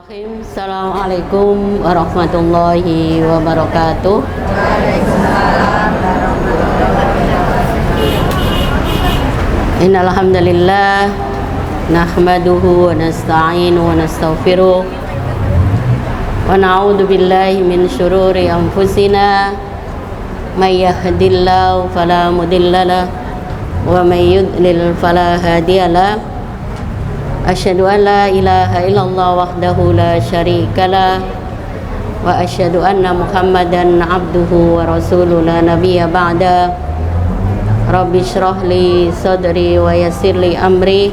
Bismillahirrahmanirrahim. Assalamualaikum warahmatullahi wabarakatuh. Innal hamdalillah nahmaduhu wa nasta'inu wa nastaghfiruh wa na'udzu billahi min syururi anfusina may yahdihillahu fala mudhillalah wa may yudlil fala hadiyalah. Asyhadu an la ilaha illallah wahdahu la syarikalah wa asyhadu anna Muhammadan abduhu wa rasuluh la nabiyya ba'da. Rabbi shrah li sadri wa yassir li amri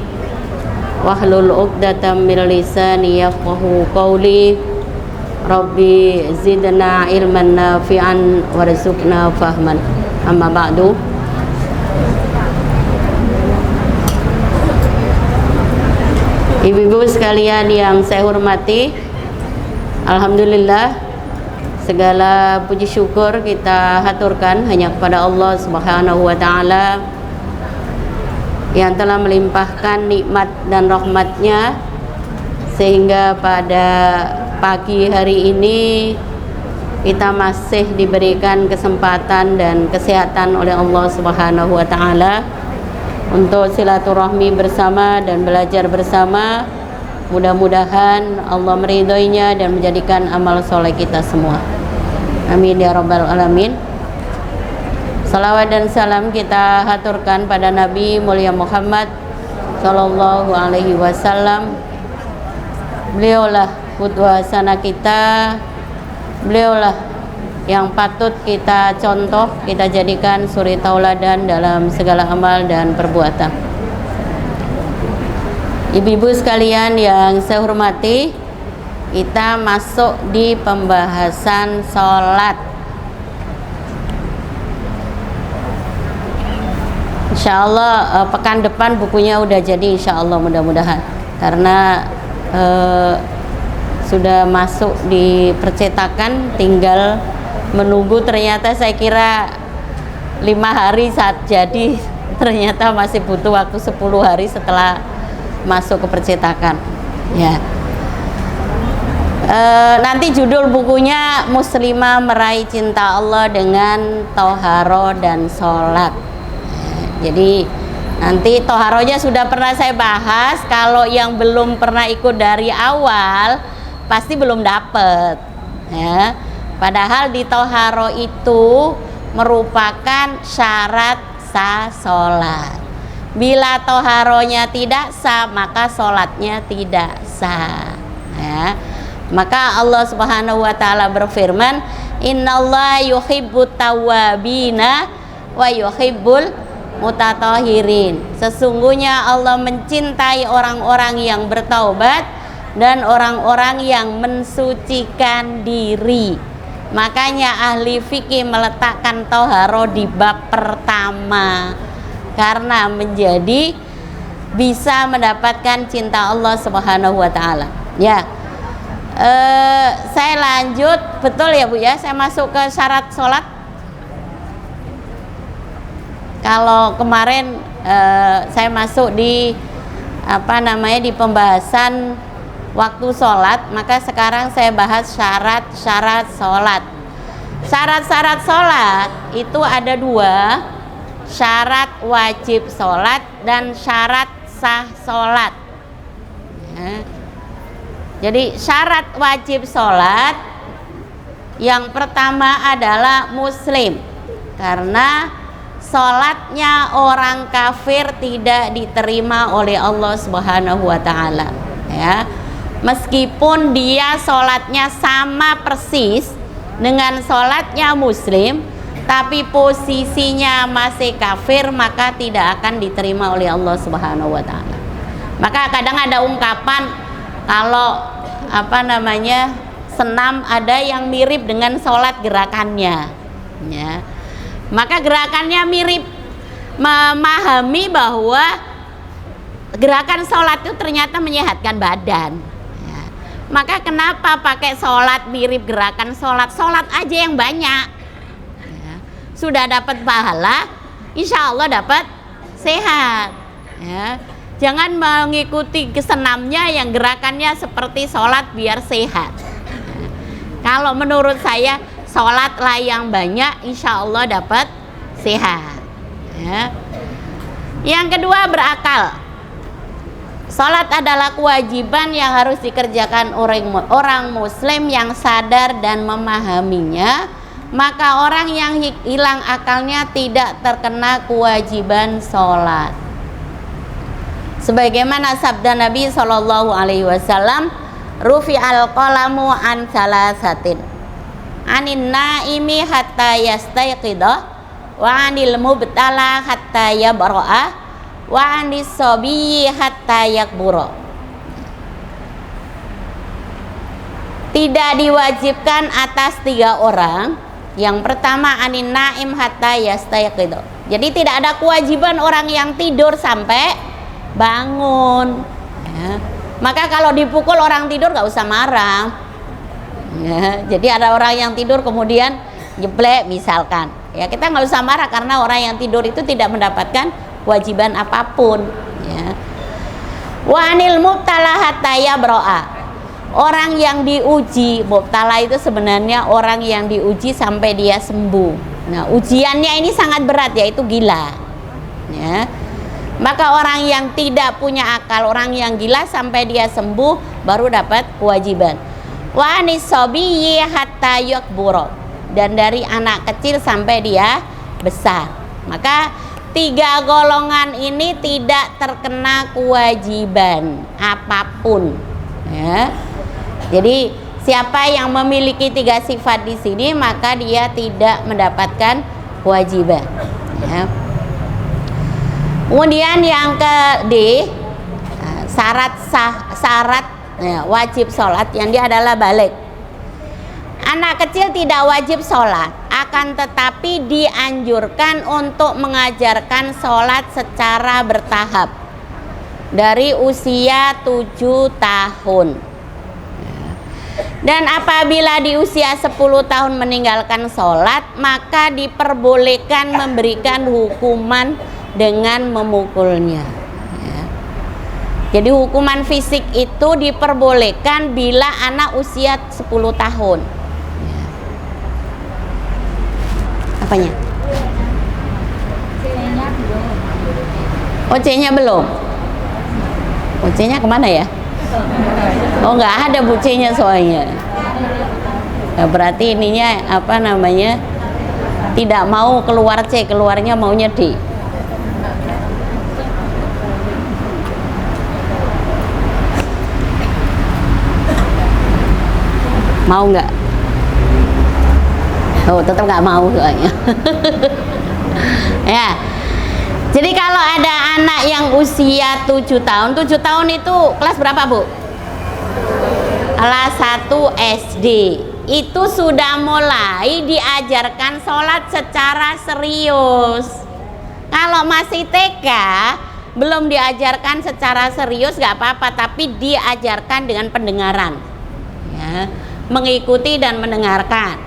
wahlul 'uqdatam min lisani yafqahu qawli. Rabbi zidna ilman nafi'an warzuqna fahman. Amma ba'du. Ibu-ibu sekalian yang saya hormati, alhamdulillah segala puji syukur kita haturkan hanya kepada Allah Subhanahu wa taala yang telah melimpahkan nikmat dan rahmatnya sehingga pada pagi hari ini kita masih diberikan kesempatan dan kesehatan oleh Allah Subhanahu wa taala untuk silaturahmi bersama dan belajar bersama. Mudah-mudahan Allah meridhoinya dan menjadikan amal soleh kita semua. Amin ya rabbal alamin. Salawat dan salam kita haturkan pada Nabi mulia Muhammad sallallahu alaihi wasallam. Beliaulah qudwah hasanah kita. Beliaulah yang patut kita contoh, kita jadikan suri tauladan dalam segala amal dan perbuatan. Ibu-ibu sekalian yang saya hormati, kita masuk di pembahasan sholat. Insya Allah pekan depan bukunya udah jadi, insya Allah mudah-mudahan, karena sudah masuk di percetakan, tinggal menunggu. Ternyata saya kira 5 hari saat jadi, ternyata masih butuh waktu 10 hari setelah masuk ke percetakan ya. Nanti judul bukunya Muslimah Meraih Cinta Allah dengan Toharo dan Sholat. Jadi nanti toharonya sudah pernah saya bahas. Kalau yang belum pernah ikut dari awal pasti belum dapet ya. Padahal di toharo itu merupakan syarat sah sholat. Bila toharonya tidak sah, maka sholatnya tidak sah ya. Maka Allah Subhanahu wa ta'ala berfirman, innallaha yuhibbut tawwabina wa yuhibbul mutatahirin. Sesungguhnya Allah mencintai orang-orang yang bertaubat dan orang-orang yang mensucikan diri. Makanya ahli fikih meletakkan toharo di bab pertama, karena menjadi bisa mendapatkan cinta Allah Subhanahu wa ta'ala ya. Saya lanjut, betul ya Bu ya, saya masuk ke syarat sholat. Kalau kemarin saya masuk di di pembahasan waktu sholat, maka sekarang saya bahas syarat-syarat sholat. Syarat-syarat sholat itu ada 2, syarat wajib sholat dan syarat sah sholat ya. Jadi syarat wajib sholat yang pertama adalah muslim, karena sholatnya orang kafir tidak diterima oleh Allah Subhanahu wa ta'ala ya. Meskipun dia sholatnya sama persis dengan sholatnya muslim, tapi posisinya masih kafir, maka tidak akan diterima oleh Allah Subhanahu wa ta'ala. Maka kadang ada ungkapan, kalau senam ada yang mirip dengan sholat gerakannya ya. Maka gerakannya mirip, memahami bahwa gerakan sholat itu ternyata menyehatkan badan ya. Maka kenapa pakai sholat mirip gerakan sholat? Sholat aja yang banyak ya. Sudah dapat pahala, insya Allah dapat sehat ya. Jangan mengikuti senamnya yang gerakannya seperti sholat biar sehat. Kalau menurut saya, sholatlah yang banyak, insya Allah dapat sehat. Ya. Yang kedua, berakal. Sholat adalah kewajiban yang harus dikerjakan orang muslim yang sadar dan memahaminya. Maka orang yang hilang akalnya tidak terkena kewajiban sholat. Sebagaimana sabda Nabi SAW, rufi al-qalamu an salasatin, anin naimi hatta yastayqidah, wa anil mubtala hatta yabra'a, wa anis sobiyyi hatta yakbura. Tidak diwajibkan atas 3 orang. Yang pertama, anin naim hatta yastayqidah. Jadi tidak ada kewajiban orang yang tidur sampai bangun. Ya. Maka kalau dipukul orang tidur nggak usah marah. Ya. Jadi ada orang yang tidur kemudian jeblek misalkan. Ya, kita nggak usah marah karena orang yang tidur itu tidak mendapatkan kewajiban apapun. Ya. Wa anil mubtala hatta yabra'a. Orang yang diuji, mubtala itu sebenarnya orang yang diuji sampai dia sembuh. Nah, ujiannya ini sangat berat, yaitu gila. Ya. Maka orang yang tidak punya akal, orang yang gila sampai dia sembuh baru dapat kewajiban. Wa anis sobiyyi hatta yakbura. Dan dari anak kecil sampai dia besar. Maka 3 golongan ini tidak terkena kewajiban apapun. Ya. Jadi siapa yang memiliki 3 sifat di sini maka dia tidak mendapatkan kewajiban. Ya. Kemudian yang ke D, syarat ya, wajib sholat yang dia adalah balik. Anak kecil tidak wajib sholat, akan tetapi dianjurkan untuk mengajarkan sholat secara bertahap dari usia 7 tahun. Dan apabila di usia 10 tahun meninggalkan sholat, maka diperbolehkan memberikan hukuman dengan memukulnya. Ya. Jadi hukuman fisik itu diperbolehkan bila anak usia 10 tahun. Ya. Apanya? C-nya belum. C-nya kemana ya? Oh, nggak ada C-nya soalnya. Nah, berarti ininya apa namanya? Tidak mau keluar C, keluarnya maunya D. Mau nggak? Oh, tetap nggak mau soalnya. Ya. Jadi kalau ada anak yang usia 7 tahun, 7 tahun itu kelas berapa, Bu? Kelas 1 SD. Itu sudah mulai diajarkan sholat secara serius. Kalau masih TK, belum diajarkan secara serius nggak apa-apa, tapi diajarkan dengan pendengaran. Ya, mengikuti dan mendengarkan.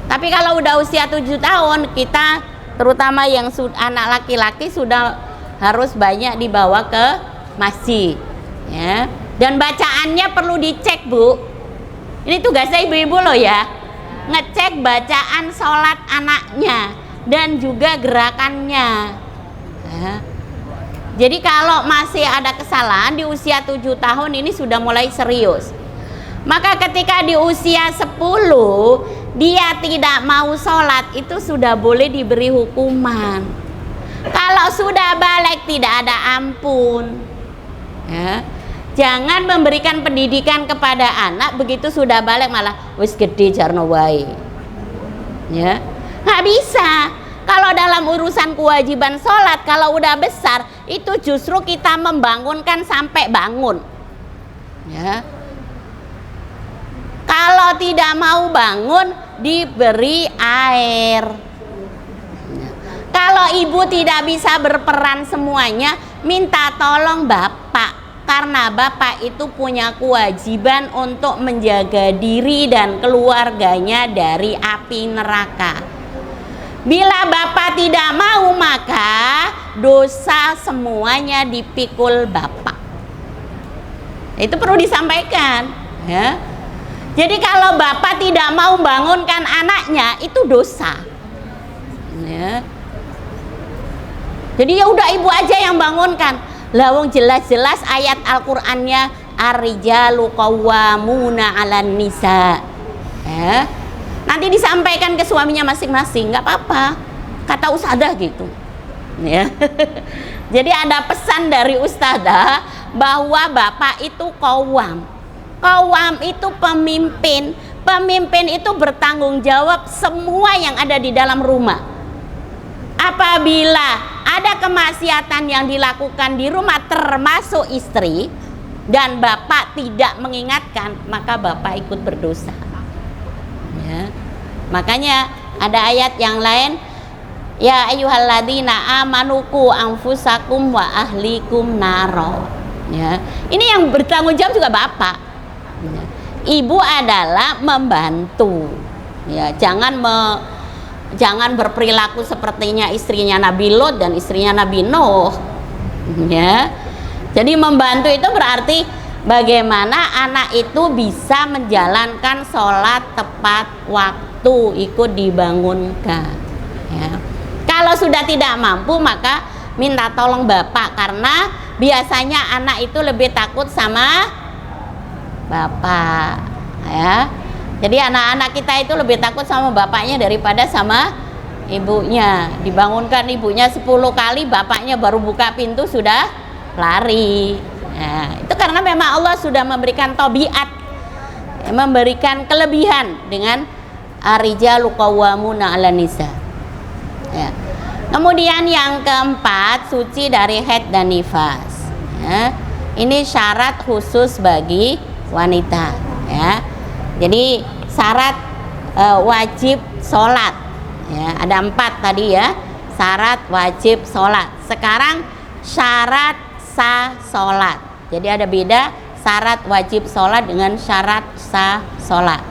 Tapi kalau udah usia 7 tahun, kita terutama yang anak laki-laki sudah harus banyak dibawa ke masjid. Ya. Dan bacaannya perlu dicek, Bu. Ini tugasnya ibu-ibu loh ya. Ngecek bacaan sholat anaknya dan juga gerakannya. Ya. Jadi kalau masih ada kesalahan di usia 7 tahun ini sudah mulai serius. Maka ketika di usia 10 dia tidak mau sholat, itu sudah boleh diberi hukuman. Kalau sudah balik tidak ada ampun. Ya. Jangan memberikan pendidikan kepada anak begitu sudah balik malah wis gede jarno wae. Ya, nggak bisa. Kalau dalam urusan kewajiban sholat, kalau udah besar itu justru kita membangunkan sampai bangun. Ya. Kalau tidak mau bangun, diberi air. Kalau ibu tidak bisa berperan semuanya, minta tolong bapak. Karena bapak itu punya kewajiban untuk menjaga diri dan keluarganya dari api neraka. Bila bapak tidak mau, maka dosa semuanya dipikul bapak. Itu perlu disampaikan, ya. Jadi kalau bapak tidak mau bangunkan anaknya, itu dosa, ya. Jadi ya udah ibu aja yang bangunkan. Lawang jelas-jelas ayat Al-Qur'annya ar-rijalu qawwamuna 'alan nisa. Ya. Nanti disampaikan ke suaminya masing-masing, nggak apa-apa. Kata ustadzah gitu. Ya. Jadi ada pesan dari ustadzah bahwa bapak itu qawwam. Qawwam itu pemimpin. Pemimpin itu bertanggung jawab semua yang ada di dalam rumah. Apabila ada kemaksiatan yang dilakukan di rumah termasuk istri dan bapak tidak mengingatkan, maka bapak ikut berdosa, ya. Makanya ada ayat yang lain, ya ayyuhalladzina amanuku anfusakum wa ahlikum naro, ya. Ini yang bertanggung jawab juga bapak, ya. Ibu adalah membantu, ya. Jangan berperilaku sepertinya istrinya Nabi Lot dan istrinya Nabi Nuh, ya. Jadi membantu itu berarti bagaimana anak itu bisa menjalankan sholat tepat waktu, ikut dibangunkan, ya. Kalau sudah tidak mampu, maka minta tolong bapak, karena biasanya anak itu lebih takut sama bapak, ya. Jadi anak-anak kita itu lebih takut sama bapaknya daripada sama ibunya. Dibangunkan ibunya 10 kali, bapaknya baru buka pintu sudah lari. Nah, itu karena memang Allah sudah memberikan tabiat, memberikan kelebihan dengan ar-rijalu qawwamuna 'alan nisa, ya. Kemudian yang keempat, suci dari haid dan nifas, ya. Ini syarat khusus bagi wanita, ya. Jadi syarat wajib sholat, ya, ada 4 tadi, ya. Syarat wajib sholat. Sekarang syarat sah sholat. Jadi ada beda syarat wajib sholat dengan syarat sah sholat.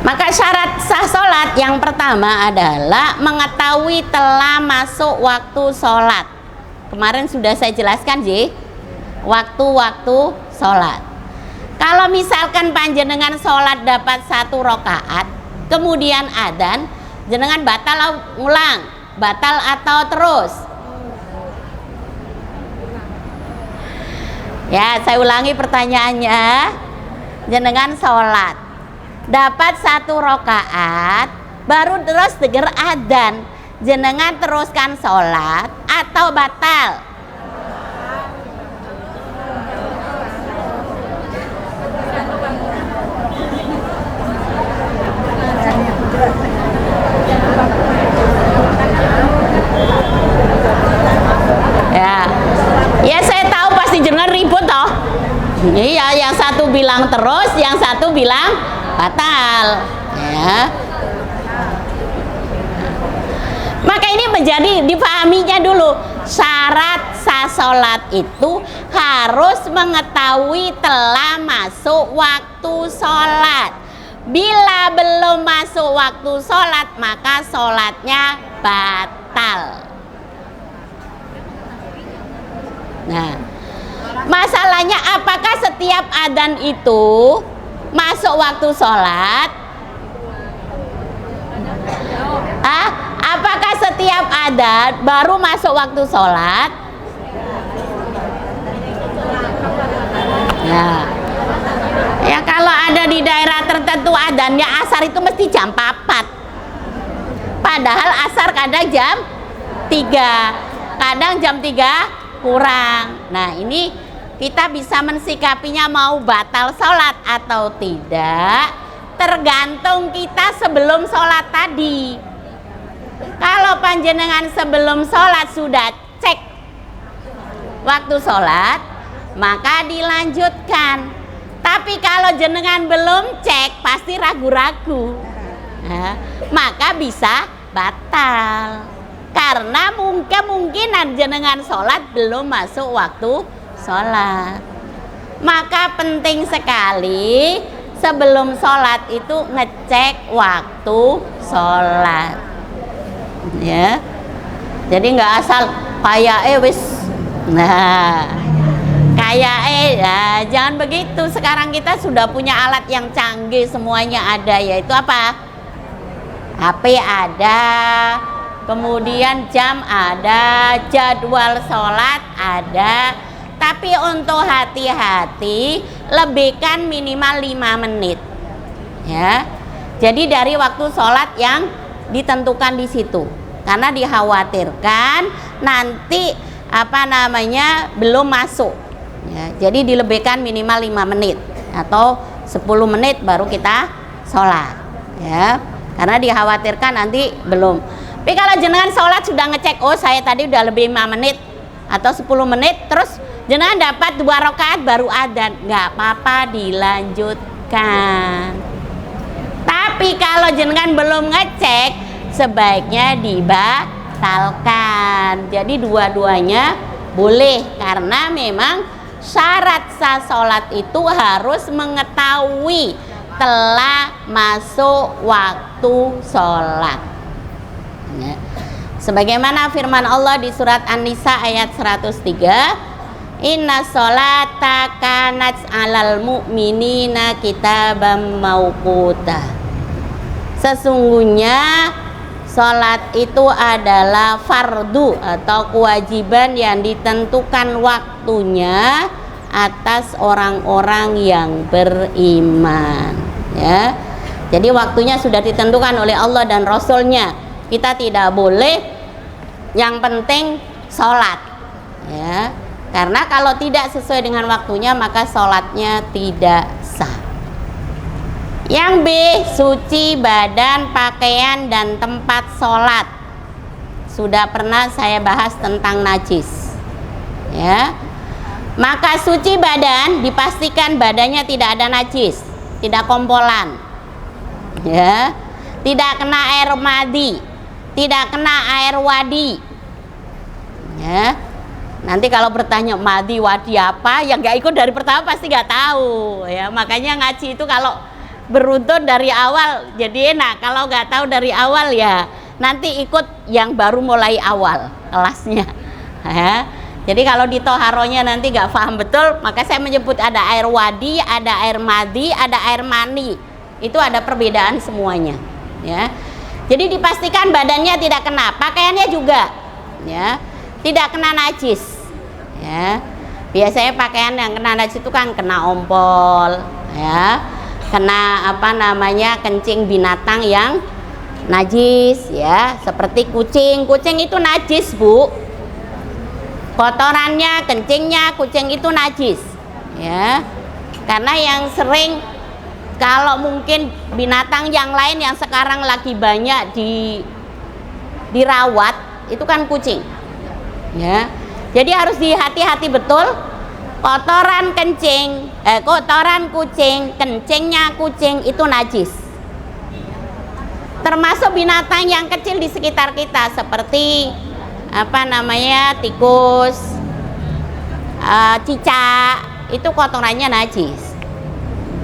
Maka syarat sah sholat yang pertama adalah mengetahui telah masuk waktu sholat. Kemarin sudah saya jelaskan, waktu-waktu sholat. Kalau misalkan panjenengan sholat dapat 1 rakaat, kemudian adzan, jenengan batal ulang, batal atau terus? Ya, saya ulangi pertanyaannya. Jenengan sholat dapat 1 rakaat, baru terus dengar adzan, jenengan teruskan sholat atau batal? Ya saya tahu pasti jenengan ribut toh. Iya, yang satu bilang terus, yang satu bilang batal, ya. Maka ini menjadi dipahaminya dulu, syarat sah sholat itu harus mengetahui telah masuk waktu sholat. Bila belum masuk waktu sholat, maka sholatnya batal. Nah, masalahnya apakah setiap adzan itu masuk waktu sholat? Apakah setiap adzan baru masuk waktu sholat? Ya kalau ada di daerah tertentu adzannya asar itu mesti jam 4. Padahal asar kadang jam 3, kadang jam 3 kurang. Nah, ini kita bisa mensikapinya mau batal sholat atau tidak, tergantung kita sebelum sholat tadi. Kalau panjenengan sebelum sholat sudah cek waktu sholat, maka dilanjutkan. Tapi kalau jenengan belum cek, pasti ragu-ragu, maka bisa batal. Karena kemungkinan jenengan sholat belum masuk waktu sholat. Maka penting sekali sebelum sholat itu ngecek waktu sholat, ya. Jadi nggak asal kayak wis, nah kayak ya, jangan begitu. Sekarang kita sudah punya alat yang canggih, semuanya ada, yaitu apa? HP ada, kemudian jam ada, jadwal sholat ada. Tapi untuk hati-hati, lebihkan minimal 5 menit, ya. Jadi dari waktu sholat yang ditentukan di situ, karena dikhawatirkan nanti belum masuk, ya. Jadi dilebihkan minimal 5 menit atau 10 menit baru kita sholat, ya. Karena dikhawatirkan nanti belum. Tapi kalau jenengan sholat sudah ngecek, oh saya tadi udah lebih 5 menit atau 10 menit, terus jenengan dapat 2 rakaat baru adzan, nggak apa-apa, dilanjutkan. Tapi kalau jenengan belum ngecek, sebaiknya dibatalkan. Jadi dua-duanya boleh, karena memang syarat sah sholat itu harus mengetahui telah masuk waktu sholat, ya. Sebagaimana firman Allah di surat An-Nisa ayat 103, inna sholata kanat alal mu'minina kitabam mauquta. Sesungguhnya sholat itu adalah fardu atau kewajiban yang ditentukan waktunya atas orang-orang yang beriman, ya. Jadi waktunya sudah ditentukan oleh Allah dan Rasul-Nya. Kita tidak boleh, yang penting sholat, ya. Karena kalau tidak sesuai dengan waktunya, maka sholatnya tidak sah. Yang B, suci badan, pakaian, dan tempat sholat. Sudah pernah saya bahas tentang najis, ya. Maka suci badan, dipastikan badannya tidak ada najis, tidak kompolan, ya, tidak kena air madi, tidak kena air wadi, ya. Nanti kalau bertanya madi wadi apa, yang nggak ikut dari pertama pasti nggak tahu, ya. Makanya ngaji itu kalau beruntun dari awal jadi enak. Kalau nggak tahu dari awal, ya nanti ikut yang baru mulai awal kelasnya, ya. Jadi kalau di toharonya nanti nggak paham betul, maka saya menyebut ada air wadi, ada air madi, ada air mani. Itu ada perbedaan semuanya, ya. Jadi dipastikan badannya tidak kena, pakaiannya juga, ya, tidak kena najis, ya. Biasanya pakaian yang kena najis itu kan kena ompol, ya, kena kencing binatang yang najis, ya, seperti kucing. Kucing itu najis, Bu. Kotorannya, kencingnya kucing itu najis, ya. Karena yang sering, kalau mungkin binatang yang lain yang sekarang lagi banyak dirawat itu kan kucing, ya. Jadi harus hati-hati betul. Kotoran kucing, kencingnya kucing itu najis. Termasuk binatang yang kecil di sekitar kita seperti tikus, cicak, itu kotorannya najis,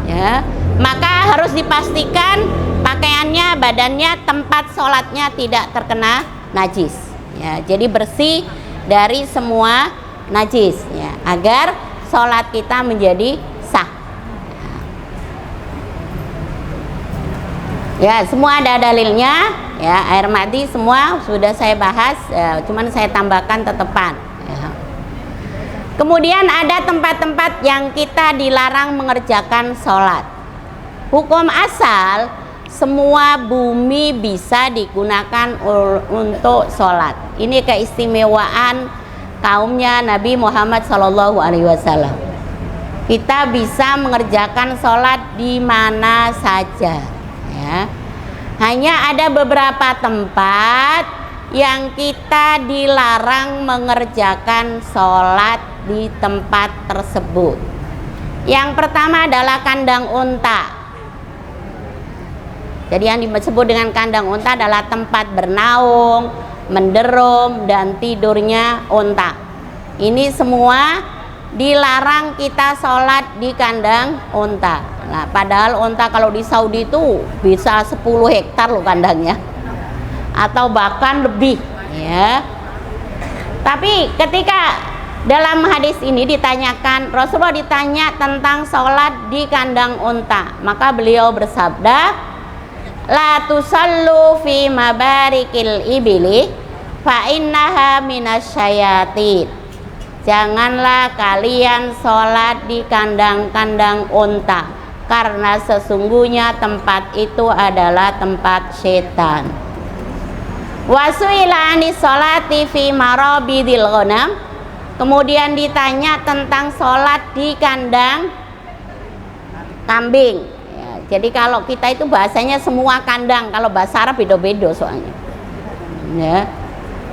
ya. Maka harus dipastikan pakaiannya, badannya, tempat sholatnya tidak terkena najis, ya. Jadi bersih dari semua najis, ya, agar sholat kita menjadi sah, ya. Semua ada dalilnya, ya. Air madi semua sudah saya bahas, ya, cuman saya tambahkan tetepan, ya. Kemudian ada tempat-tempat yang kita dilarang mengerjakan sholat. Hukum asal, semua bumi bisa digunakan untuk sholat. Ini keistimewaan kaumnya Nabi Muhammad SAW. Kita bisa mengerjakan sholat di mana saja, ya. Hanya ada beberapa tempat yang kita dilarang mengerjakan sholat di tempat tersebut. Yang pertama adalah kandang unta. Jadi yang disebut dengan kandang unta adalah tempat bernaung, menderum, dan tidurnya unta. Ini semua dilarang kita sholat di kandang unta. Nah, padahal unta kalau di Saudi itu bisa 10 hektar loh kandangnya, atau bahkan lebih, ya. Tapi ketika dalam hadis ini ditanyakan, Rasulullah ditanya tentang sholat di kandang unta, maka beliau bersabda, la tusallu fi mabarikil ibili fa innaha minasyayatin. Janganlah kalian sholat di kandang-kandang unta, karena sesungguhnya tempat itu adalah tempat setan. Wasuila anis sholati fi marabidil ghanam. Kemudian ditanya tentang sholat di kandang kambing, ya, jadi kalau kita itu bahasanya semua kandang, kalau bahasa Arab beda-beda soalnya, ya.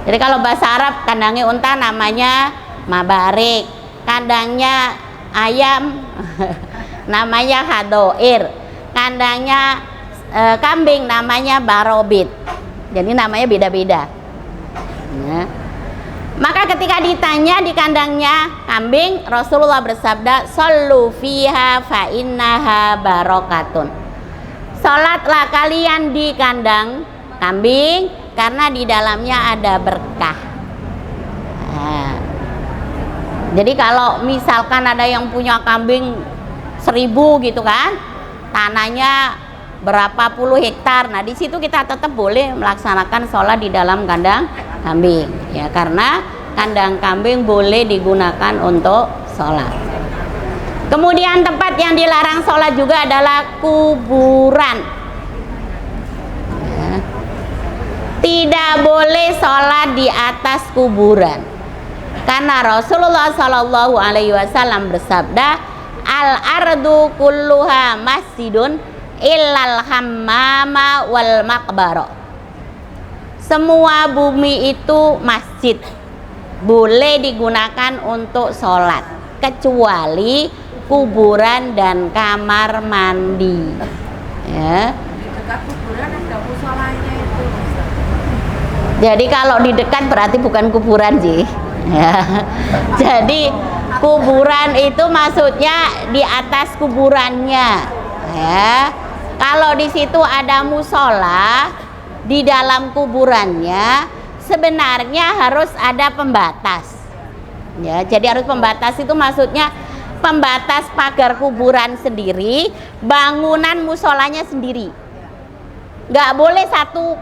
Jadi kalau bahasa Arab kandangnya unta namanya mabarik, kandangnya ayam namanya hadoir, kandangnya kambing namanya barobit. Jadi namanya beda-beda, ya. Maka ketika ditanya di kandangnya kambing, Rasulullah bersabda, "Shollu fiha fa innaha barokatun." Salatlah kalian di kandang kambing karena di dalamnya ada berkah. Nah, jadi kalau misalkan ada yang punya kambing 1000 gitu kan, tanahnya berapa puluh hektar, nah di situ kita tetap boleh melaksanakan sholat di dalam kandang kambing, ya, karena kandang kambing boleh digunakan untuk sholat. Kemudian tempat yang dilarang sholat juga adalah kuburan, ya. Tidak boleh sholat di atas kuburan, karena Rasulullah Shallallahu Alaihi Wasallam bersabda, al ardu kulluha masjidun illal hammama wal maqbaro. Semua bumi itu masjid, boleh digunakan untuk sholat, kecuali kuburan dan kamar mandi, ya. Di dekat kuburan ada musolanya itu. Jadi kalau di dekat berarti bukan kuburan sih, ya. Jadi kuburan itu maksudnya di atas kuburannya, ya. Kalau di situ ada musola di dalam kuburannya, sebenarnya harus ada pembatas, ya. Jadi harus pembatas itu maksudnya pembatas pagar kuburan sendiri, bangunan musolanya sendiri. Nggak boleh satu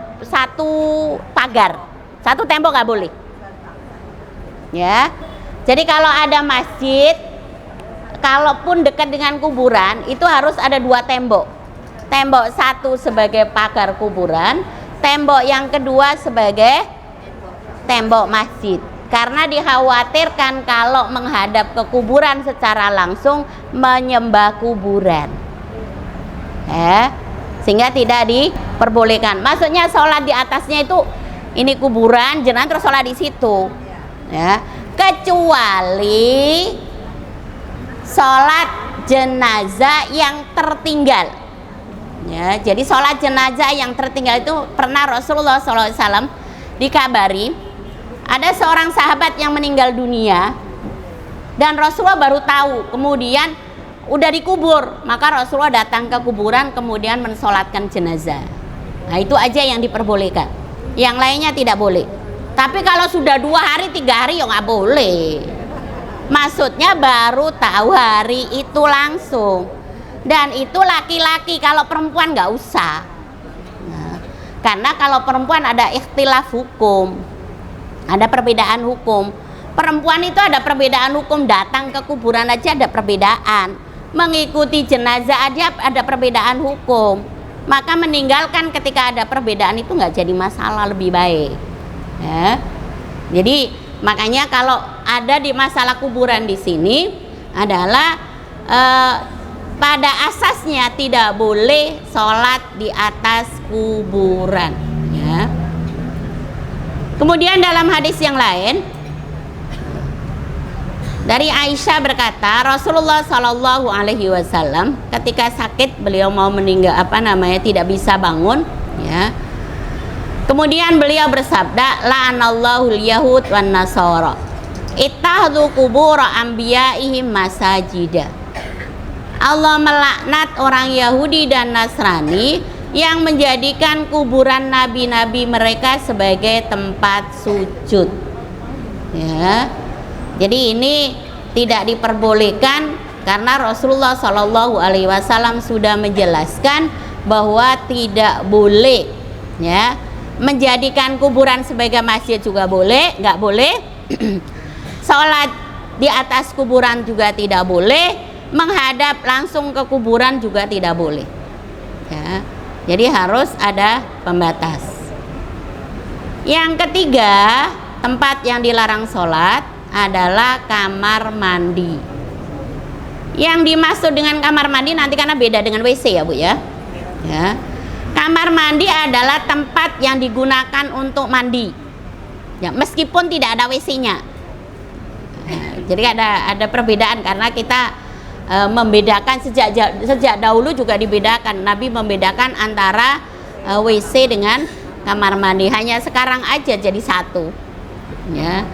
pagar, satu tembok nggak boleh, ya. Jadi kalau ada masjid, kalaupun dekat dengan kuburan, itu harus ada 2 tembok. Tembok satu sebagai pagar kuburan, tembok yang kedua sebagai tembok masjid. Karena dikhawatirkan kalau menghadap ke kuburan secara langsung menyembah kuburan, sehingga tidak diperbolehkan. Maksudnya sholat di atasnya itu, ini kuburan, jenengan terus sholat di situ, ya. Kecuali sholat jenazah yang tertinggal, ya. Jadi sholat jenazah yang tertinggal itu pernah Rasulullah SAW dikabari ada seorang sahabat yang meninggal dunia dan Rasulullah baru tahu, kemudian udah dikubur, maka Rasulullah datang ke kuburan kemudian mensolatkan jenazah. Nah itu aja yang diperbolehkan, yang lainnya tidak boleh. Tapi kalau sudah 2 hari 3 hari ya nggak boleh. Maksudnya baru tahu hari itu langsung. Dan itu laki-laki, kalau perempuan nggak usah. Nah, karena kalau perempuan ada ikhtilaf hukum, ada perbedaan hukum. Perempuan itu ada perbedaan hukum, datang ke kuburan aja ada perbedaan, mengikuti jenazah aja ada perbedaan hukum. Maka meninggalkan ketika ada perbedaan itu nggak jadi masalah, lebih baik, ya. Jadi makanya kalau ada di masalah kuburan di sini adalah pada asasnya tidak boleh sholat di atas kuburan, ya. Kemudian dalam hadis yang lain dari Aisyah berkata, Rasulullah Shallallahu Alaihi Wasallam ketika sakit, beliau mau meninggal tidak bisa bangun, ya. Kemudian beliau bersabda, la'anallahul yahud wan nasara. ittakhadhu qubur anbiya'ihim masajida. Allah melaknat orang Yahudi dan Nasrani yang menjadikan kuburan nabi-nabi mereka sebagai tempat sujud. Ya. Jadi ini tidak diperbolehkan karena Rasulullah Shallallahu Alaihi Wasallam sudah menjelaskan bahwa tidak boleh, ya, menjadikan kuburan sebagai masjid juga boleh, nggak boleh. Sholat di atas kuburan juga tidak boleh, menghadap langsung ke kuburan juga tidak boleh, ya. Jadi harus ada pembatas. Yang ketiga, tempat yang dilarang sholat adalah kamar mandi. Yang dimaksud dengan kamar mandi nanti karena beda dengan WC ya Bu ya. Ya. Kamar mandi adalah tempat yang digunakan untuk mandi. Ya, meskipun tidak ada WC-nya. Ya, jadi ada perbedaan karena kita membedakan sejak dahulu juga dibedakan. Nabi membedakan antara WC dengan kamar mandi. Hanya sekarang aja jadi satu. Ya.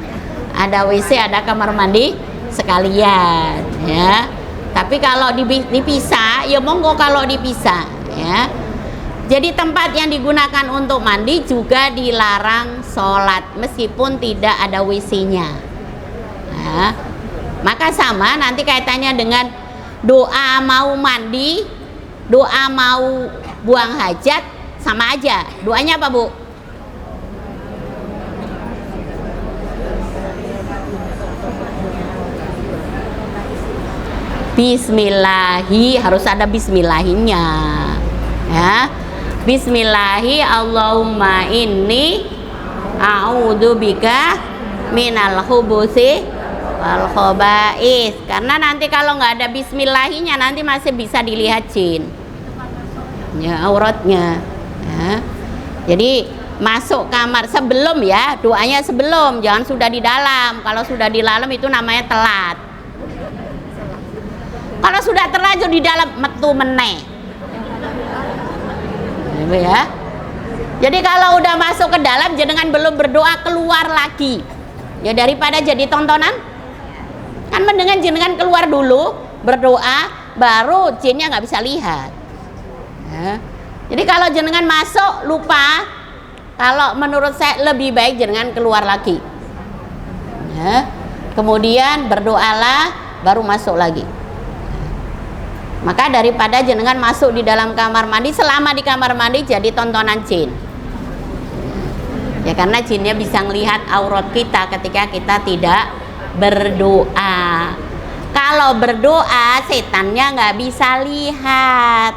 Ada WC, ada kamar mandi sekalian, ya. Tapi kalau dipisah, ya monggo kalau dipisah, ya. Jadi tempat yang digunakan untuk mandi juga dilarang sholat meskipun tidak ada WC-nya. Ya. Maka sama nanti kaitannya dengan doa mau mandi, doa mau buang hajat sama aja. Doanya apa Bu? Bismillahi, harus ada bismillahinya, ya. Bismillahi Allahumma inni a'udzubika minal khubuthi wal khaba'is. Karena nanti kalau nggak ada bismillahinya nanti masih bisa dilihat jin, ya, auratnya, ya. Jadi masuk kamar sebelum, ya, doanya sebelum, jangan sudah di dalam. Kalau sudah di dalam itu namanya telat. Kalau sudah terlanjur di dalam metu meneh, ya. Jadi kalau udah masuk ke dalam jangan belum berdoa keluar lagi, ya, daripada jadi tontonan. Kan mendingan jenengan keluar dulu berdoa, baru jinnya nggak bisa lihat, ya. Jadi kalau jenengan masuk lupa, kalau menurut saya lebih baik jenengan keluar lagi, ya. Kemudian berdoalah baru masuk lagi. Maka daripada jenengan masuk di dalam kamar mandi, selama di kamar mandi jadi tontonan jin, ya, karena jinnya bisa melihat aurat kita ketika kita tidak berdoa. Kalau berdoa setannya nggak bisa lihat,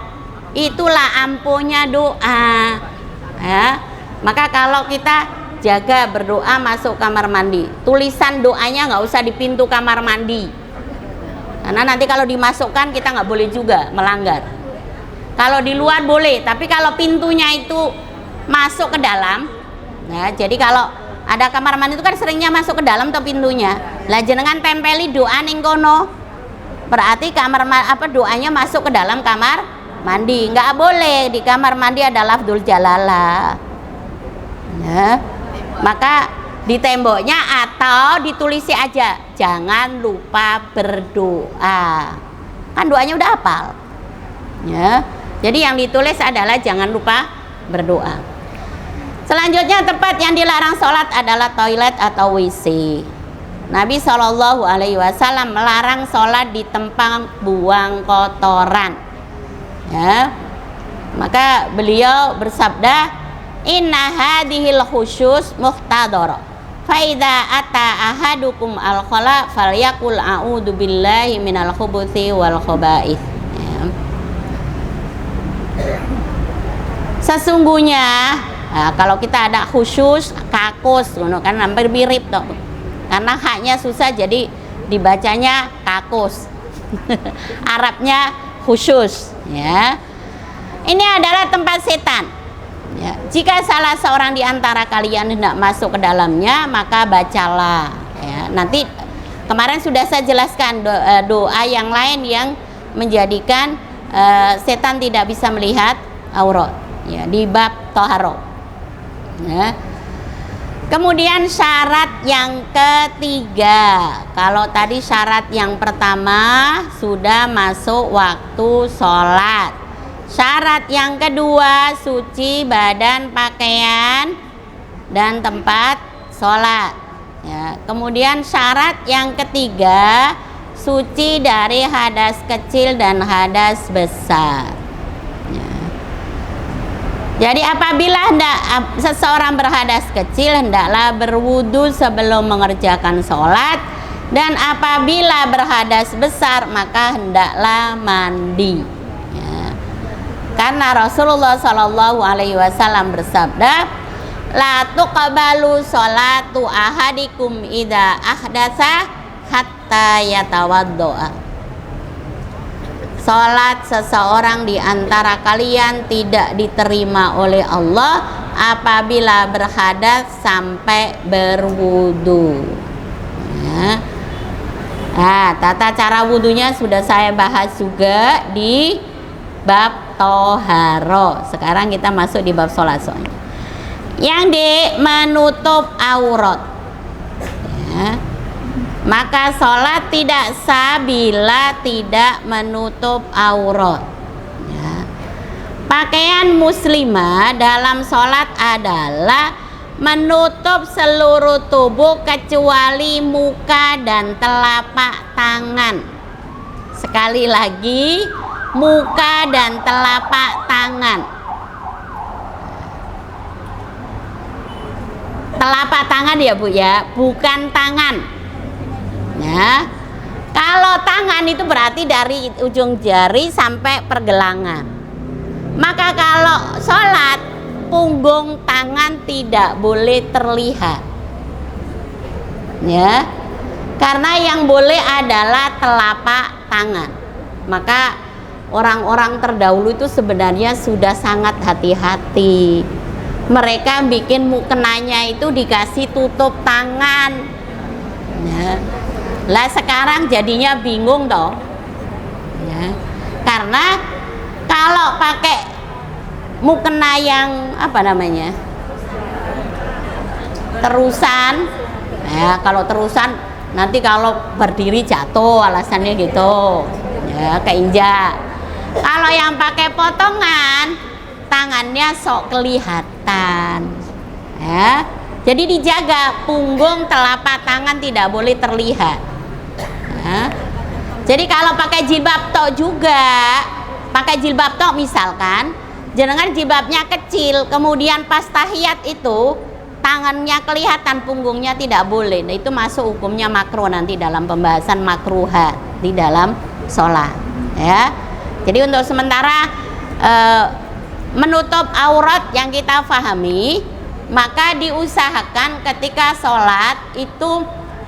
itulah ampuhnya doa, ya. Maka kalau kita jaga berdoa masuk kamar mandi, tulisan doanya nggak usah di pintu kamar mandi. Karena nanti kalau dimasukkan kita nggak boleh juga melanggar. Kalau di luar boleh, tapi kalau pintunya itu masuk ke dalam, nah, jadi kalau ada kamar mandi itu kan seringnya masuk ke dalam tuh pintunya. Lah jenengan tempeli doa ning kono, berarti doanya masuk ke dalam kamar mandi. Nggak boleh di kamar mandi ada lafdzul jalalah, ya. Maka di temboknya atau ditulisi aja, jangan lupa berdoa. Kan doanya udah hafal, ya. Jadi yang ditulis adalah jangan lupa berdoa. Selanjutnya tempat yang dilarang sholat adalah toilet atau WC. Nabi Shallallahu Alaihi Wasallam melarang sholat di tempat buang kotoran, ya. Maka beliau bersabda, inna hadhil khusus muhtadara faida ata ahadukum al khala falyakul a'udzu billahi minal khubuthi wal khaba'ith, ya. Sesungguhnya, nah, kalau kita ada khusus kakus kan hampir mirip toh, karena haknya susah jadi dibacanya kakus. Arabnya khusus, ya. Ini adalah tempat setan, ya. Jika salah seorang di antara kalian hendak masuk ke dalamnya, maka bacalah, ya. Nanti kemarin sudah saya jelaskan doa yang lain yang menjadikan setan tidak bisa melihat aurat, ya, di bab toharo, ya. Kemudian syarat yang ketiga, kalau tadi syarat yang pertama sudah masuk waktu sholat. Syarat yang kedua, suci badan, pakaian, dan tempat sholat. Ya. Kemudian syarat yang ketiga, suci dari hadas kecil dan hadas besar. Ya. Jadi apabila seseorang berhadas kecil, hendaklah berwudu sebelum mengerjakan sholat, dan apabila berhadas besar maka hendaklah mandi. Ya. Karena Rasulullah SAW bersabda, la tuqbalu sholatu ahadikum idza ahdatsa hatta yatawaddoa. Salat seseorang di antara kalian tidak diterima oleh Allah apabila berhadas sampai berwudu. Ya. Nah, tata cara wudunya sudah saya bahas juga di bab toharo. Sekarang kita masuk di bab sholat soalnya. Yang di menutup aurat. Ya. Maka sholat tidak sah bila tidak menutup aurat. Ya. Pakaian muslimah dalam sholat adalah menutup seluruh tubuh kecuali muka dan telapak tangan. Sekali lagi, muka dan telapak tangan. Telapak tangan ya Bu ya, bukan tangan. Ya, kalau tangan itu berarti dari ujung jari sampai pergelangan. Maka kalau sholat, punggung tangan tidak boleh terlihat. Ya, karena yang boleh adalah telapak tangan. Maka orang-orang terdahulu itu sebenarnya sudah sangat hati-hati. Mereka bikin mukenanya itu dikasih tutup tangan. Ya. Lah sekarang jadinya bingung toh. Ya. Karena kalau pakai mukena yang apa namanya? Terusan. Ya, kalau terusan nanti kalau berdiri jatuh, alasannya gitu. Ya, keinjak. Kalau yang pakai potongan, tangannya sok kelihatan. Ya. Jadi dijaga punggung telapak tangan tidak boleh terlihat. Ya. Jadi kalau pakai jilbab tok juga, pakai jilbab tok misalkan, jenengan jilbabnya kecil, kemudian pas tahiyat itu tangannya kelihatan, punggungnya tidak boleh. Nah, itu masuk hukumnya makruh nanti dalam pembahasan makruhat di dalam sholat. Ya. Jadi untuk sementara menutup aurat yang kita pahami, maka diusahakan ketika sholat itu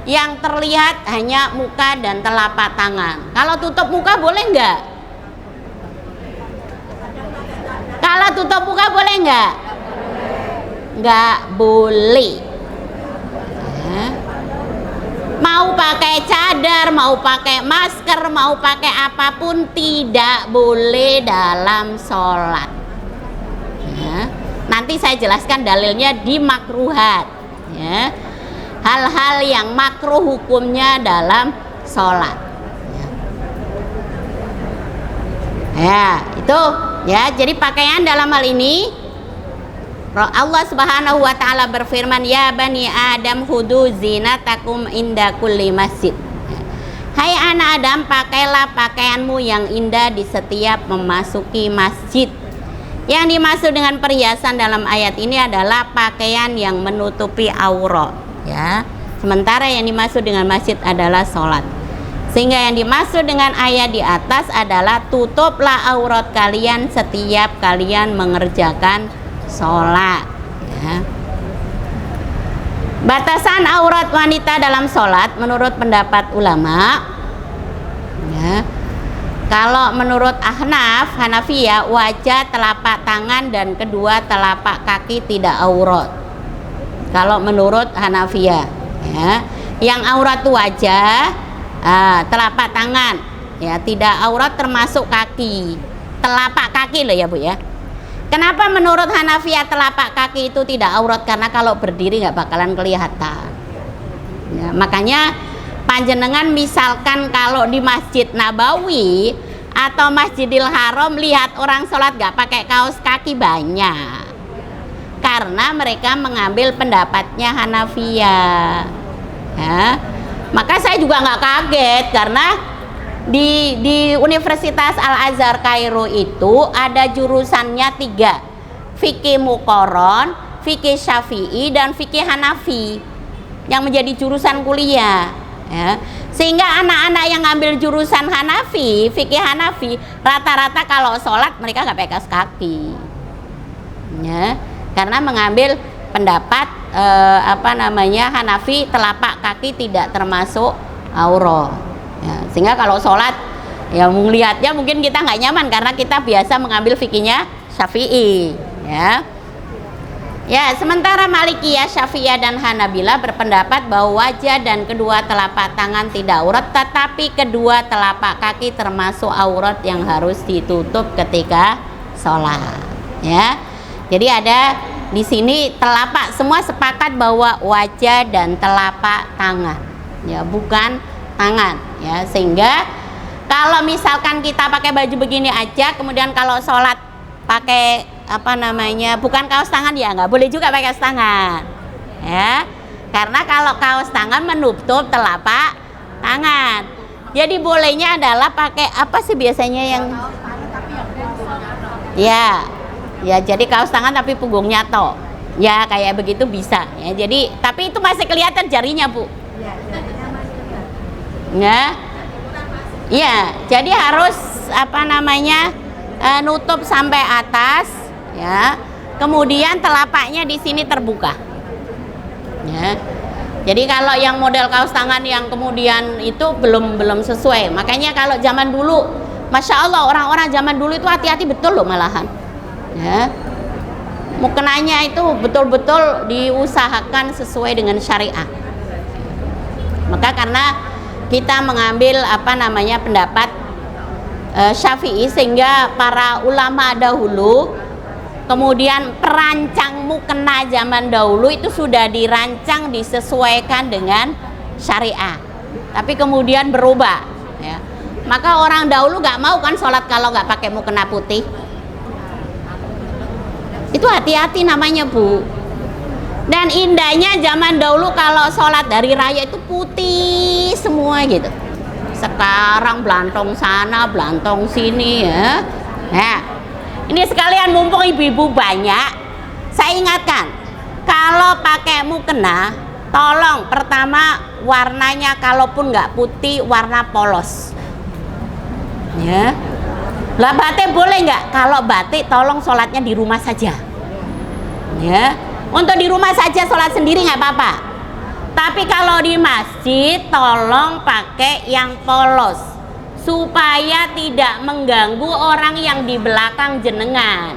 yang terlihat hanya muka dan telapak tangan. Kalau tutup muka boleh enggak? Kalau tutup muka boleh enggak? Enggak boleh. Ya. Mau pakai cadar, mau pakai masker, mau pakai apapun tidak boleh dalam sholat. Ya. Nanti saya jelaskan dalilnya di makruhat. Ya. Hal-hal yang makruh hukumnya dalam sholat. Ya, itu ya. Jadi pakaian dalam hal ini Allah Subhanahu wa taala berfirman, ya bani Adam khudu zinatakum inda kulli masjid. Hai anak Adam, pakailah pakaianmu yang indah di setiap memasuki masjid. Yang dimaksud dengan perhiasan dalam ayat ini adalah pakaian yang menutupi aurat. Ya, sementara yang dimaksud dengan masjid adalah sholat. Sehingga yang dimaksud dengan ayat di atas adalah tutuplah aurat kalian setiap kalian mengerjakan sholat. Ya. Batasan aurat wanita dalam sholat menurut pendapat ulama. Ya, kalau menurut Ahnaf, Hanafiyah, wajah, telapak tangan dan kedua telapak kaki tidak aurat. Kalau menurut Hanafiyah, ya, yang aurat itu wajah, telapak tangan, ya, tidak aurat termasuk kaki, telapak kaki loh ya Bu ya. Kenapa menurut Hanafiyah telapak kaki itu tidak aurat? Karena kalau berdiri nggak bakalan kelihatan. Ya, makanya panjenengan misalkan kalau di Masjid Nabawi atau Masjidil Haram lihat orang sholat nggak pakai kaos kaki banyak. Karena mereka mengambil pendapatnya Hanafiyah. Ya. Maka saya juga nggak kaget karena di Universitas Al-Azhar Kairo itu ada jurusannya 3, fikih Muqarron, fikih Syafi'i, dan fikih Hanafi yang menjadi jurusan kuliah ya. Sehingga anak-anak yang ngambil jurusan Hanafi, fikih Hanafi, rata-rata kalau sholat mereka nggak pakai kaos kaki ya, karena mengambil pendapat Hanafi telapak kaki tidak termasuk aurat ya. Sehingga kalau sholat ya melihatnya mungkin kita nggak nyaman karena kita biasa mengambil fikihnya Syafi'i ya. Ya, sementara Malikiyah, Syafi'iyah dan Hanabilah berpendapat bahwa wajah dan kedua telapak tangan tidak aurat, tetapi kedua telapak kaki termasuk aurat yang harus ditutup ketika sholat ya. Jadi ada di sini telapak, semua sepakat bahwa wajah dan telapak tangan ya, bukan tangan ya. Sehingga kalau misalkan kita pakai baju begini aja, kemudian kalau sholat pakai bukan kaos tangan, ya nggak boleh juga pakai kaos tangan ya, karena kalau kaos tangan menutup telapak tangan. Jadi bolehnya adalah pakai apa sih biasanya yang ya jadi kaos tangan tapi punggungnya tok ya, kayak begitu bisa ya. Jadi tapi itu masih kelihatan jarinya Bu ya, jadi harus nutup sampai atas ya, kemudian telapaknya di sini terbuka ya. Jadi kalau yang model kaos tangan yang kemudian itu belum sesuai. Makanya kalau zaman dulu, masya Allah, orang-orang zaman dulu itu hati-hati betul loh malahan ya. Mukenanya itu betul-betul diusahakan sesuai dengan syariah. Maka karena kita mengambil pendapat Syafi'i, sehingga para ulama dahulu kemudian perancang mukena zaman dahulu itu sudah dirancang disesuaikan dengan syariah, tapi kemudian berubah ya. Maka orang dahulu nggak mau kan sholat kalau nggak pakai mukena putih. Itu hati-hati namanya Bu. Dan indahnya zaman dahulu kalau sholat dari raya itu putih semua gitu. Sekarang belantong sana, belantong sini ya. Nah, ini sekalian mumpung ibu-ibu banyak, saya ingatkan, kalau pakai mukena, tolong pertama warnanya kalaupun nggak putih, warna polos. Ya. Lah batik boleh nggak? Kalau batik tolong sholatnya di rumah saja. Ya. Untuk di rumah saja sholat sendiri nggak apa-apa. Tapi kalau di masjid tolong pakai yang polos supaya tidak mengganggu orang yang di belakang jenengan.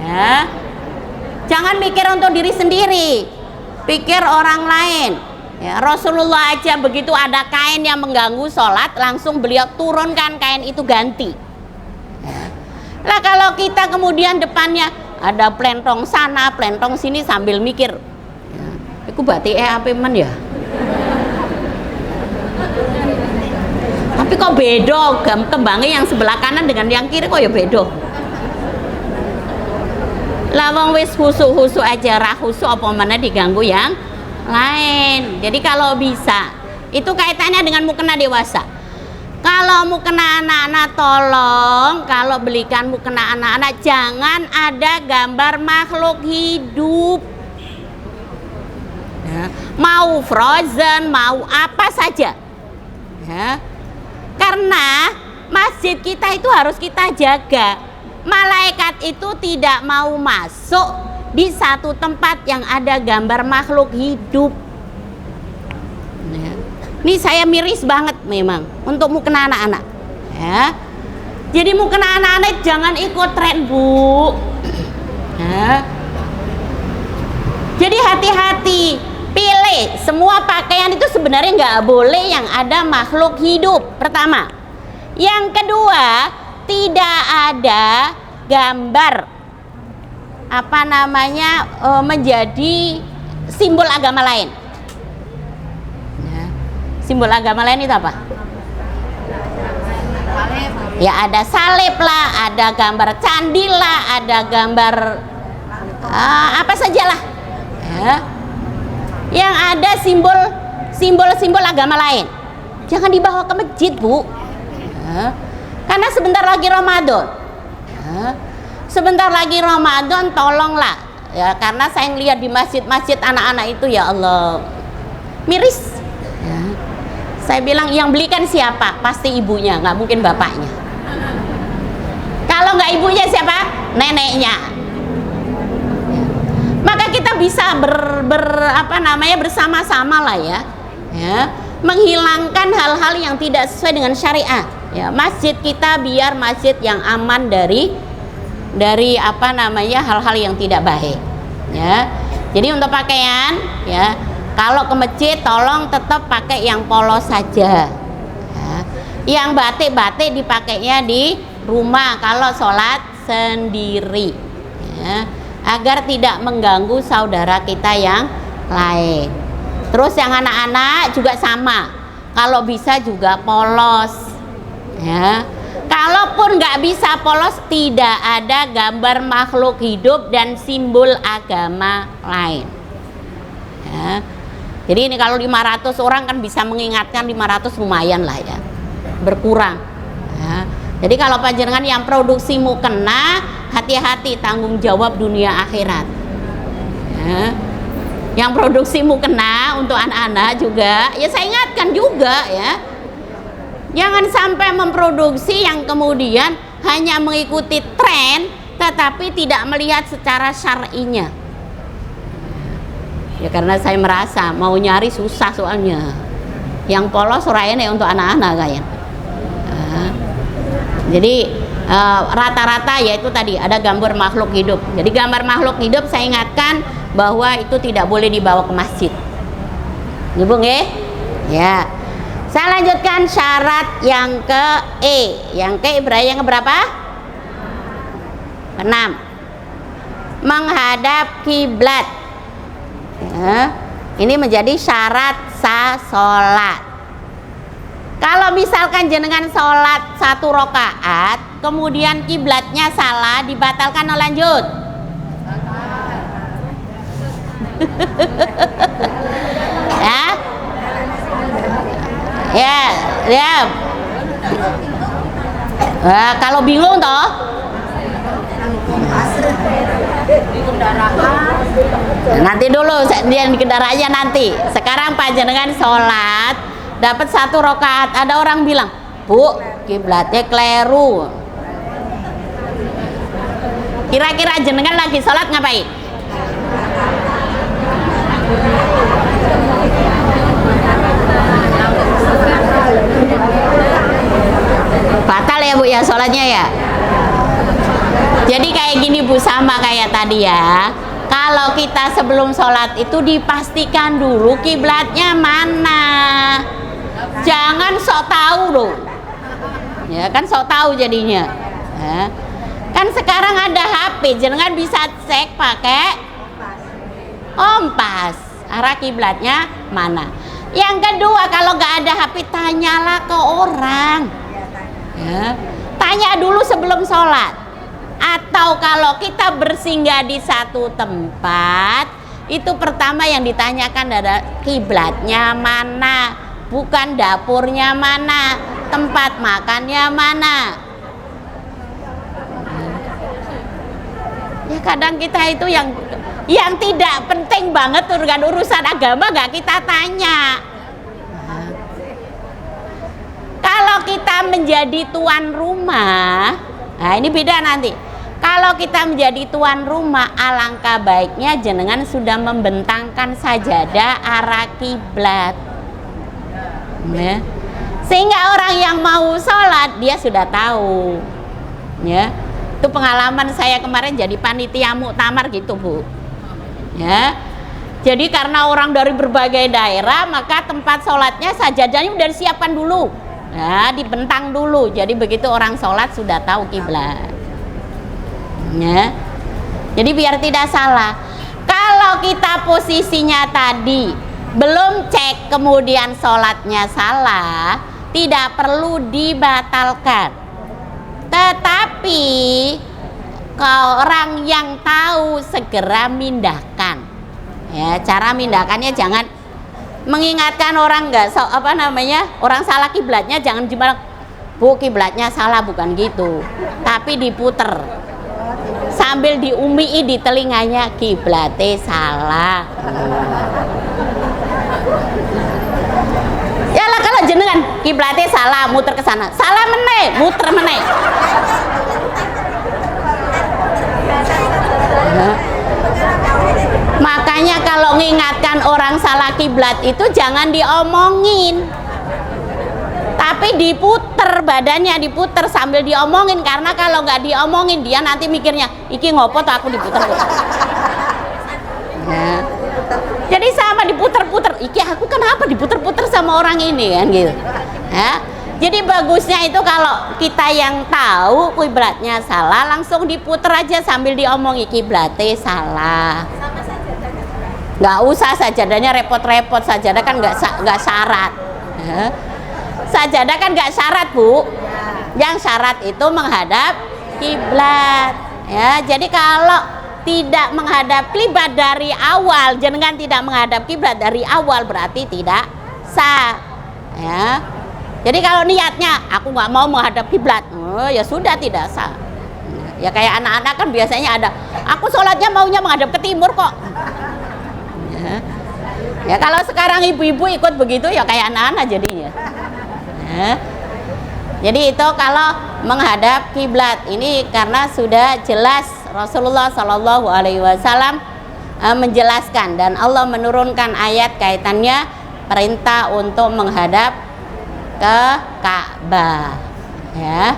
Ya. Jangan mikir untuk diri sendiri, pikir orang lain. Ya, Rasulullah aja begitu ada kain yang mengganggu sholat, langsung beliau turunkan kain itu ganti. Ya. Lah kalau kita kemudian depannya ada plentong sana, plentong sini sambil mikir, ya, aku batik apa men ya? Tapi kok beda kembangnya yang sebelah kanan dengan yang kiri kok ya beda. Lawang wis husuk-husuk aja, rah husuk apa mana diganggu yang lain. Jadi kalau bisa, itu kaitannya dengan mukena dewasa. Kalau mukena anak-anak tolong, kalau belikan mukena anak-anak jangan ada gambar makhluk hidup. Ya, mau frozen, mau apa saja. Ya. Karena masjid kita itu harus kita jaga. Malaikat itu tidak mau masuk di satu tempat yang ada gambar makhluk hidup. Ya. Ini saya miris banget memang untuk mukena anak-anak. Ya. Jadi mukena anak-anak jangan ikut tren Bu. Ya. Jadi hati-hati, pilih semua pakaian itu sebenarnya nggak boleh yang ada makhluk hidup. Pertama, yang kedua tidak ada gambar menjadi simbol agama lain. Ya. Simbol agama lain itu apa? Ya ada salib lah, ada gambar candi lah, ada gambar apa sajalah. Ya. Yang ada simbol-simbol agama lain. Jangan dibawa ke masjid, Bu. Ya. Karena sebentar lagi Ramadan. Ya. Sebentar lagi Ramadan, tolonglah ya, karena saya ngelihat di masjid-masjid anak-anak itu, ya Allah, miris ya. Saya bilang yang belikan siapa? Pasti ibunya, nggak mungkin bapaknya. Kalau nggak ibunya siapa? Neneknya ya. Maka kita bisa bersama-sama lah ya, menghilangkan hal-hal yang tidak sesuai dengan syariat ya. Masjid kita biar masjid yang aman dari hal-hal yang tidak baik ya. Jadi untuk pakaian ya, kalau ke masjid tolong tetap pakai yang polos saja ya. Yang batik-batik dipakainya di rumah kalau sholat sendiri ya, agar tidak mengganggu saudara kita yang lain. Terus yang anak-anak juga sama, kalau bisa juga polos ya. Kalaupun nggak bisa polos, tidak ada gambar makhluk hidup dan simbol agama lain ya. Jadi ini kalau 500 orang kan bisa mengingatkan 500, lumayan lah ya, berkurang ya. Jadi kalau panjenengan yang produksi mukena, hati-hati, tanggung jawab dunia akhirat ya. Yang produksi mukena untuk anak-anak juga ya, saya ingatkan juga ya, jangan sampai memproduksi yang kemudian hanya mengikuti tren tetapi tidak melihat secara syar'inya. Ya karena saya merasa mau nyari susah soalnya. Yang polos rayane untuk anak-anak kayaknya. Nah, jadi rata-rata yaitu tadi ada gambar makhluk hidup. Jadi gambar makhluk hidup saya ingatkan bahwa itu tidak boleh dibawa ke masjid. Ibu nggih? Ya. Saya lanjutkan syarat yang ke E. Yang ke Ibrahim yang keberapa? 6. Menghadap kiblat ya. Ini menjadi syarat sah sholat. Kalau misalkan jenengan sholat 1 rakaat kemudian kiblatnya salah, dibatalkan atau lanjut? Ya. Kalau bingung toh, nanti dulu dia di kendaraannya nanti. Sekarang panjenengan sholat dapat 1 rakaat, ada orang bilang, Bu, kiblatnya keliru. Kira-kira jenengan lagi sholat ngapain? Batal ya Bu ya sholatnya ya. Jadi kayak gini Bu, sama kayak tadi ya. Kalau kita sebelum sholat itu dipastikan dulu kiblatnya mana. Jangan sok tahu loh. Ya kan sok tahu jadinya. Ya. Kan sekarang ada HP, jangan bisa cek pakai kompas arah kiblatnya mana. Yang kedua, kalau nggak ada HP, tanyalah ke orang ya. Tanya dulu sebelum sholat. Atau kalau kita bersinggah di satu tempat, itu pertama yang ditanyakan adalah kiblatnya mana, bukan dapurnya mana, tempat makannya mana. Ya kadang kita itu yang tidak penting banget dengan urusan agama nggak kita tanya. Kalau kita menjadi tuan rumah, nah ini beda nanti. Kalau kita menjadi tuan rumah, alangkah baiknya jenengan sudah membentangkan sajadah arah kiblat, ya. Sehingga orang yang mau sholat dia sudah tahu, ya. Itu pengalaman saya kemarin jadi panitia muktamar gitu Bu, ya. Jadi karena orang dari berbagai daerah, maka tempat sholatnya sajadahnya udah disiapkan dulu, ya, dibentang dulu. Jadi begitu orang sholat sudah tahu kiblat, ya. Jadi biar tidak salah. Kalau kita posisinya tadi belum cek kemudian sholatnya salah, tidak perlu dibatalkan. Tetapi kalau orang yang tahu segera mindahkan. Ya, cara mindahkannya jangan mengingatkan orang orang salah kiblatnya, jangan dibilang, "Bu, kiblatnya salah," bukan gitu. Tapi diputer sambil diumii di telinganya, "Kiblatnya salah." Ya lah, kalau jenengan kiblatnya salah, muter ke sana, salah meneh, muter meneh. Makanya kalau mengingatkan orang salah kiblat itu jangan diomongin, tapi diputer, badannya diputer sambil diomongin. Karena kalau nggak diomongin dia nanti mikirnya, iki ngopo tuh aku diputer. Nah, jadi sama diputer-puter, iki aku kenapa diputer-puter sama orang ini kan gitu. Nah, jadi bagusnya itu kalau kita yang tahu kiblatnya salah langsung diputer aja sambil diomongin, kiblatnya salah. Nggak usah sajadahnya repot-repot, sajadah kan nggak syarat. Sajadah kan nggak syarat, Bu. Yang syarat itu menghadap kiblat. Ya, jadi kalau tidak menghadap kiblat dari awal, jangan tidak menghadap kiblat dari awal berarti tidak sah. Ya. Jadi kalau niatnya aku nggak mau menghadap kiblat, oh ya sudah tidak sah. Ya kayak anak-anak kan biasanya ada, aku sholatnya maunya menghadap ke timur kok. Ya kalau sekarang ibu-ibu ikut begitu ya kayak anak-anak jadinya. Jadi itu kalau menghadap kiblat ini karena sudah jelas Rasulullah Shallallahu Alaihi Wasallam menjelaskan dan Allah menurunkan ayat kaitannya perintah untuk menghadap ke Ka'bah. Ya.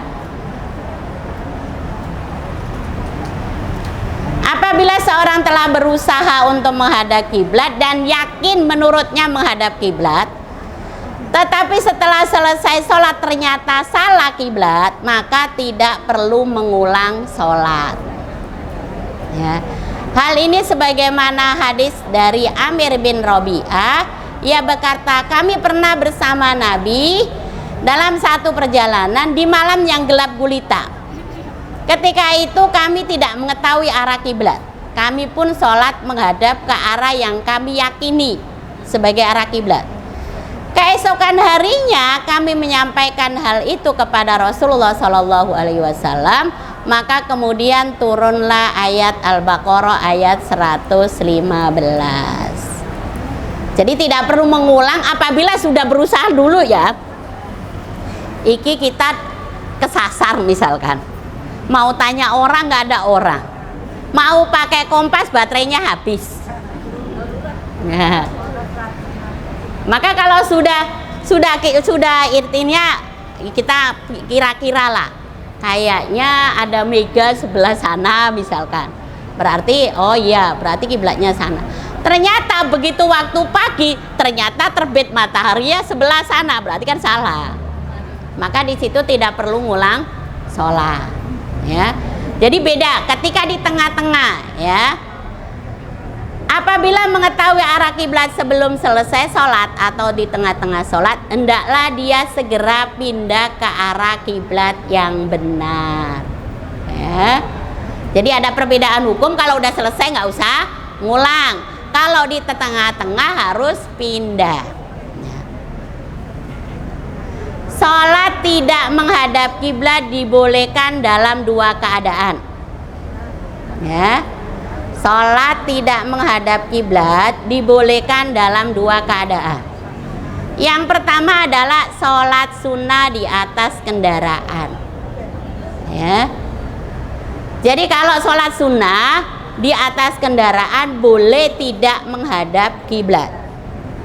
Apabila seorang telah berusaha untuk menghadap kiblat dan yakin menurutnya menghadap kiblat, tetapi setelah selesai sholat ternyata salah kiblat, maka tidak perlu mengulang sholat. Ya. Hal ini sebagaimana hadis dari Amir bin Rabi'ah, ia berkata, kami pernah bersama Nabi dalam satu perjalanan di malam yang gelap gulita. Ketika itu kami tidak mengetahui arah kiblat. Kami pun sholat menghadap ke arah yang kami yakini sebagai arah kiblat. Keesokan harinya kami menyampaikan hal itu kepada Rasulullah Shallallahu Alaihi Wasallam. Maka kemudian turunlah ayat Al-Baqarah ayat 115. Jadi tidak perlu mengulang apabila sudah berusaha dulu ya. Iki kita kesasar misalkan. Mau tanya orang nggak ada orang, mau pakai kompas baterainya habis. Nah, maka kalau sudah intinya kita kira-kira lah, kayaknya ada mega sebelah sana misalkan, berarti oh iya berarti kiblatnya sana. Ternyata begitu waktu pagi ternyata terbit matahari ya sebelah sana, berarti kan salah. Maka di situ tidak perlu ngulang sholat. Ya, jadi beda ketika di tengah-tengah ya. Apabila mengetahui arah kiblat sebelum selesai sholat atau di tengah-tengah sholat, hendaklah dia segera pindah ke arah kiblat yang benar. Ya. Jadi ada perbedaan hukum, kalau udah selesai nggak usah ngulang. Kalau di tengah-tengah harus pindah. Sholat tidak menghadap kiblat dibolehkan dalam dua keadaan. Ya. Sholat tidak menghadap kiblat dibolehkan dalam dua keadaan. Yang pertama adalah sholat sunnah di atas kendaraan. Ya. Jadi kalau sholat sunnah di atas kendaraan boleh tidak menghadap kiblat.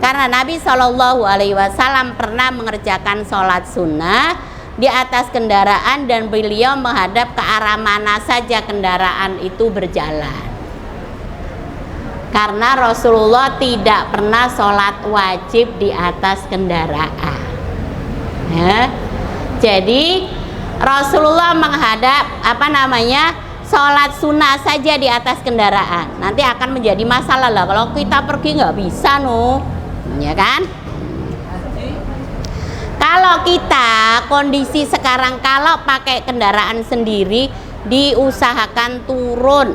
Karena Nabi Shallallahu Alaihi Wasallam pernah mengerjakan sholat sunnah di atas kendaraan dan beliau menghadap ke arah mana saja kendaraan itu berjalan. Karena Rasulullah tidak pernah sholat wajib di atas kendaraan. Ya. Jadi Rasulullah menghadap sholat sunnah saja di atas kendaraan, nanti akan menjadi masalah lah kalau kita pergi nggak bisa ya kan. Kalau kita kondisi sekarang kalau pakai kendaraan sendiri diusahakan turun.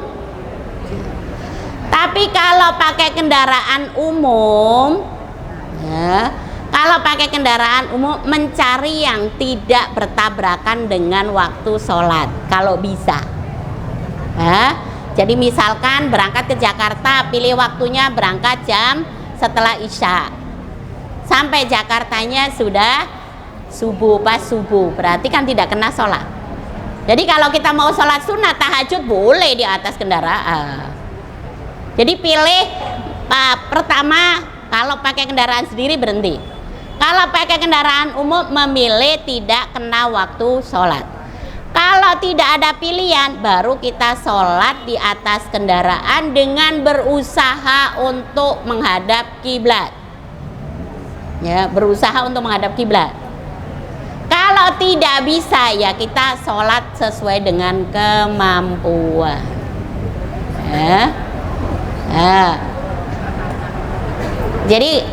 Tapi kalau pakai kendaraan umum ya, kalau pakai kendaraan umum mencari yang tidak bertabrakan dengan waktu sholat kalau bisa. Jadi misalkan berangkat ke Jakarta, pilih waktunya berangkat jam setelah Isya. Sampai Jakartanya sudah subuh, pas subuh, berarti kan tidak kena sholat. Jadi kalau kita mau sholat sunnah tahajud boleh di atas kendaraan. Jadi pilih pertama kalau pakai kendaraan sendiri berhenti. Kalau pakai kendaraan umum memilih tidak kena waktu sholat. Kalau tidak ada pilihan baru kita sholat di atas kendaraan dengan berusaha untuk menghadap kiblat. Ya, berusaha untuk menghadap kiblat. Kalau tidak bisa ya kita sholat sesuai dengan kemampuan. Jadi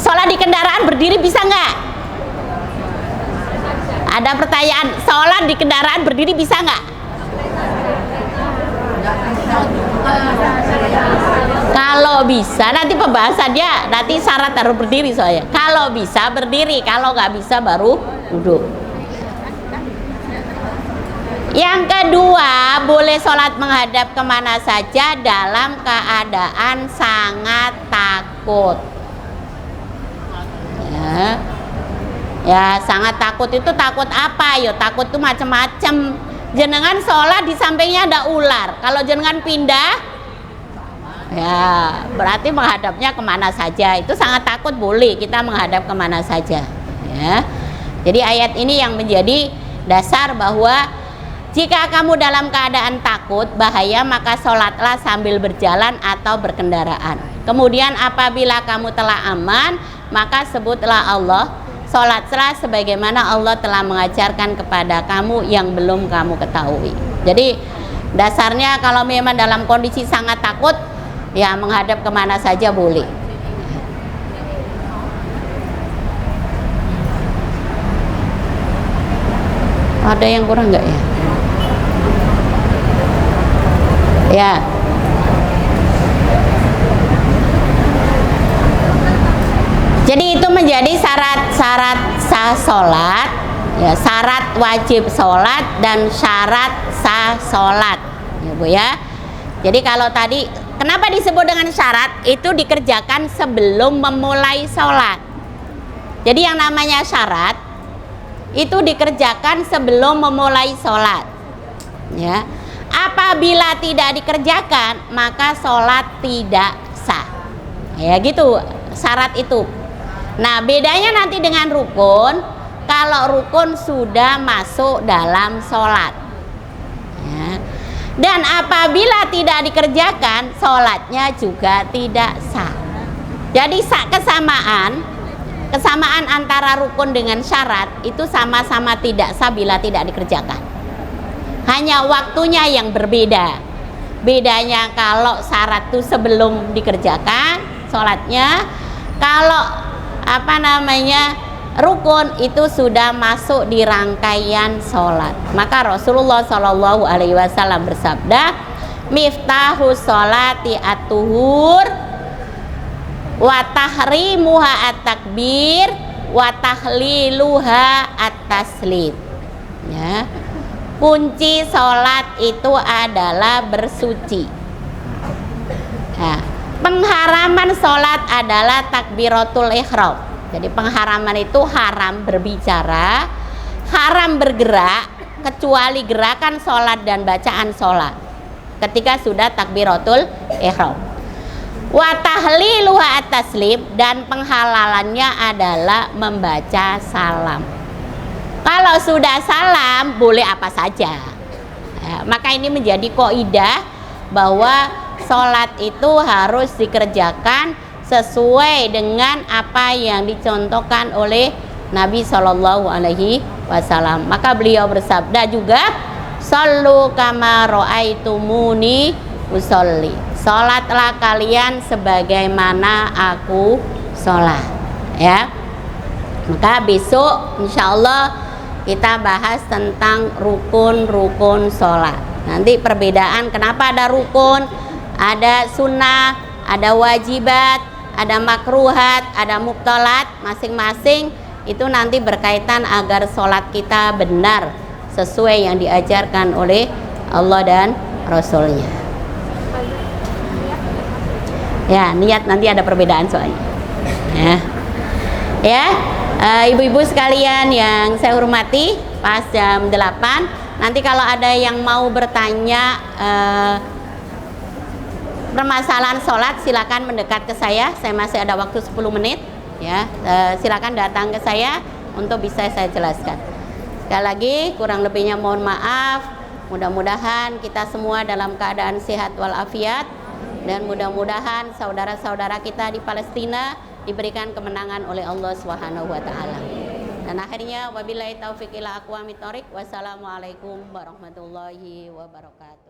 sholat di kendaraan berdiri bisa nggak? Ada pertanyaan, sholat di kendaraan berdiri bisa nggak? Kalau bisa, nanti pembahasannya nanti syarat harus berdiri soalnya. Kalau bisa berdiri, kalau nggak bisa baru duduk. Yang kedua, boleh sholat menghadap kemana saja dalam keadaan sangat takut. Ya, sangat takut itu takut apa? Ya takut itu macam-macam. Jenengan sholat di sampingnya ada ular. Kalau jenengan pindah, ya berarti menghadapnya kemana saja. Itu sangat takut boleh kita menghadap kemana saja. Ya. Jadi ayat ini yang menjadi dasar bahwa jika kamu dalam keadaan takut bahaya maka sholatlah sambil berjalan atau berkendaraan. Kemudian apabila kamu telah aman maka sebutlah Allah. Sholatlah sebagaimana Allah telah mengajarkan kepada kamu yang belum kamu ketahui. Jadi dasarnya kalau memang dalam kondisi sangat takut ya menghadap kemana saja boleh. Ada yang kurang nggak ya? Ya. Jadi itu menjadi syarat-syarat sah sholat, ya, syarat wajib sholat dan syarat sah sholat, ya Bu ya. Jadi kalau tadi kenapa disebut dengan syarat? Itu dikerjakan sebelum memulai sholat. Jadi yang namanya syarat itu dikerjakan sebelum memulai sholat. Ya, apabila tidak dikerjakan maka sholat tidak sah. Ya gitu syarat itu. Nah bedanya nanti dengan rukun, kalau rukun sudah masuk dalam sholat ya. Dan apabila tidak dikerjakan sholatnya juga tidak sah. Jadi kesamaan antara rukun dengan syarat itu sama-sama tidak sah bila tidak dikerjakan. Hanya waktunya yang berbeda. Bedanya kalau syarat itu sebelum dikerjakan sholatnya, kalau rukun itu sudah masuk di rangkaian sholat. Maka Rasulullah Shallallahu Alaihi Wasallam bersabda, miftahus sholati at-tuhur wa tahrimuha at-takbir wa tahliluha at-taslim. Ya, kunci sholat itu adalah bersuci. Nah, pengharaman sholat adalah takbiratul ihram. Jadi pengharaman itu haram berbicara, haram bergerak, kecuali gerakan sholat dan bacaan sholat ketika sudah takbiratul ihram. Wa tahliluha at-taslim, dan penghalalannya adalah membaca salam. Kalau sudah salam boleh apa saja. Ya, maka ini menjadi kaidah bahwa sholat itu harus dikerjakan sesuai dengan apa yang dicontohkan oleh Nabi Shallallahu Alaihi Wasallam. Maka beliau bersabda juga, Sallu kama ra'aitumuni usolli. Salatlah kalian sebagaimana aku salat, ya. Maka besok insyaallah kita bahas tentang rukun-rukun salat. Nanti perbedaan kenapa ada rukun, ada sunnah, ada wajibat, ada makruhat, ada mubtalat, masing-masing itu nanti berkaitan agar salat kita benar sesuai yang diajarkan oleh Allah dan Rasulnya. Ya, niat nanti ada perbedaan soalnya. Ya, ibu-ibu sekalian yang saya hormati, pas jam 8 nanti kalau ada yang mau bertanya permasalahan sholat, silakan mendekat ke saya masih ada waktu 10 menit, ya. Silakan datang ke saya untuk bisa saya jelaskan. Sekali lagi kurang lebihnya mohon maaf. Mudah-mudahan kita semua dalam keadaan sehat walafiat, dan mudah-mudahan saudara-saudara kita di Palestina diberikan kemenangan oleh Allah Subhanahu wa taala. Dan akhirnya wabillahi taufiq ila aqwamit thoriq. Wassalamualaikum warahmatullahi wabarakatuh.